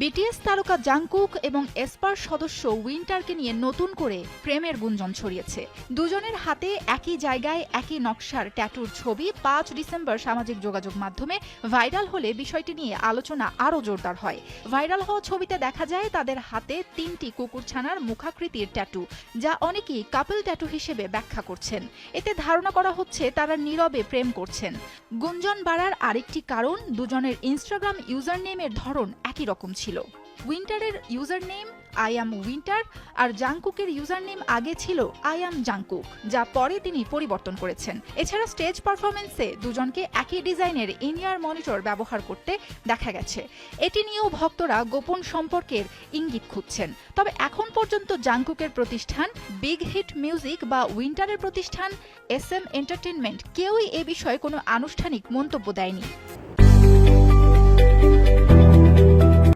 BTS তারকা Jungkook এবং এসপার সদস্য উইন্টারকে নিয়ে নতুন করে প্রেমের গুঞ্জন ছড়িয়েছে। দুজনের হাতে একই জায়গায় একই নকশার ট্যাটুর ছবি ৫ ডিসেম্বর সামাজিক যোগাযোগ মাধ্যমে ভাইরাল হলে বিষয়টি নিয়ে আলোচনা আরও জোরদার হয়। ভাইরাল হওয়া ছবিতে দেখা যায় তাদের হাতে ৩টি কুকুরছানার মুখাকৃতির ট্যাটু, যা অনেকেই কাপল ট্যাটু হিসেবে ব্যাখ্যা করছেন। এতে ধারণা করা হচ্ছে তারা নীরবে প্রেম করছেন। গুঞ্জন বাড়ার আরেকটি কারণ, দুজনের ইনস্টাগ্রাম ইউজার নেমের ধরন একই রকম ছিল। উইন্টারের user name I am Winter আর জাংকুকের ইউজার নেম আগে ছিল আই অ্যাম জাংকুক, যা পরে তিনি পরিবর্তন করেছেন। এছাড়া স্টেজ পারফরমেন্সে দুজনকে একই ডিজাইনের ইন-ইয়ার মনিটর ব্যবহার করতে দেখা গেছে। এটি নিয়েও ভক্তরা গোপন সম্পর্কের ইঙ্গিত খুঁজছেন। তবে এখন পর্যন্ত জাংকুকের প্রতিষ্ঠান বিগ হিট মিউজিক বা উইন্টারের প্রতিষ্ঠান SM এন্টারটেইনমেন্ট কেউই এ বিষয়ে কোনো আনুষ্ঠানিক মন্তব্য দেয়নি।